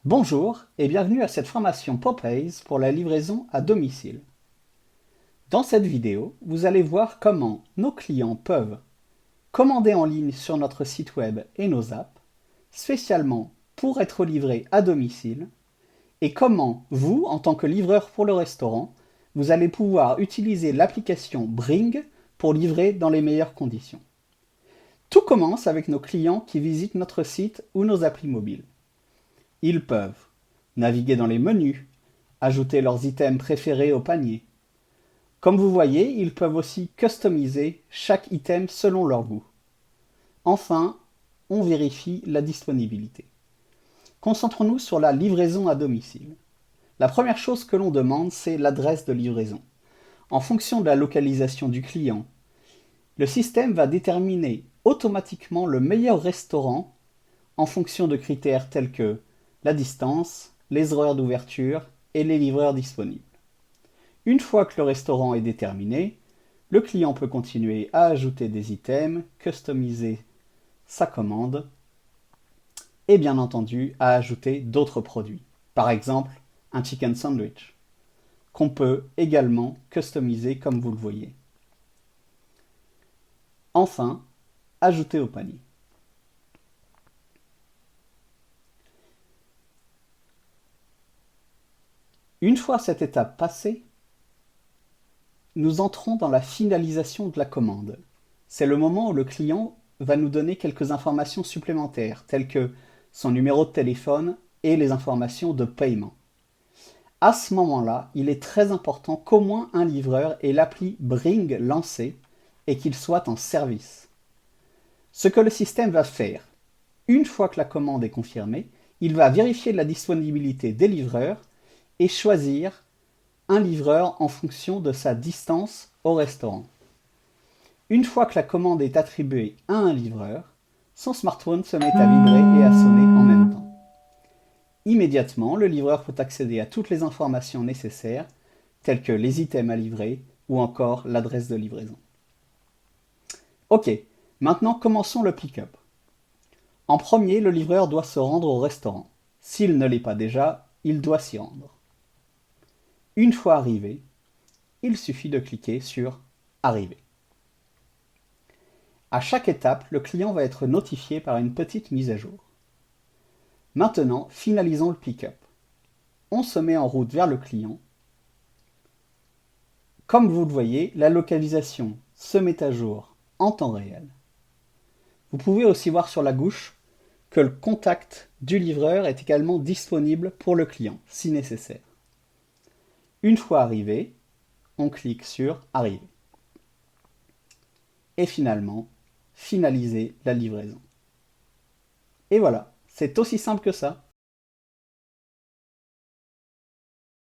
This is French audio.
Bonjour et bienvenue à cette formation Popeyes pour la livraison à domicile. Dans cette vidéo, vous allez voir comment nos clients peuvent commander en ligne sur notre site web et nos apps, spécialement pour être livrés à domicile, et comment vous, en tant que livreur pour le restaurant, vous allez pouvoir utiliser l'application Bring pour livrer dans les meilleures conditions. Tout commence avec nos clients qui visitent notre site ou nos applis mobiles. Ils peuvent naviguer dans les menus, ajouter leurs items préférés au panier. Comme vous voyez, ils peuvent aussi customiser chaque item selon leur goût. Enfin, on vérifie la disponibilité. Concentrons-nous sur la livraison à domicile. La première chose que l'on demande, c'est l'adresse de livraison. En fonction de la localisation du client, le système va déterminer automatiquement le meilleur restaurant en fonction de critères tels que la distance, les horaires d'ouverture et les livreurs disponibles. Une fois que le restaurant est déterminé, le client peut continuer à ajouter des items, customiser sa commande et bien entendu à ajouter d'autres produits. Par exemple, un chicken sandwich qu'on peut également customiser comme vous le voyez. Enfin, ajouter au panier. Une fois cette étape passée, nous entrons dans la finalisation de la commande. C'est le moment où le client va nous donner quelques informations supplémentaires, telles que son numéro de téléphone et les informations de paiement. À ce moment-là, il est très important qu'au moins un livreur ait l'appli Bring lancée et qu'il soit en service. Ce que le système va faire, une fois que la commande est confirmée, il va vérifier la disponibilité des livreurs et choisir un livreur en fonction de sa distance au restaurant. Une fois que la commande est attribuée à un livreur, son smartphone se met à vibrer et à sonner en même temps. Immédiatement, le livreur peut accéder à toutes les informations nécessaires, telles que les items à livrer ou encore l'adresse de livraison. Ok, maintenant commençons le pick-up. En premier, le livreur doit se rendre au restaurant. S'il ne l'est pas déjà, il doit s'y rendre. Une fois arrivé, il suffit de cliquer sur Arriver. À chaque étape, le client va être notifié par une petite mise à jour. Maintenant, finalisons le pick-up. On se met en route vers le client. Comme vous le voyez, la localisation se met à jour en temps réel. Vous pouvez aussi voir sur la gauche que le contact du livreur est également disponible pour le client, si nécessaire. Une fois arrivé, on clique sur Arriver. Et finalement, finaliser la livraison. Et voilà, c'est aussi simple que ça.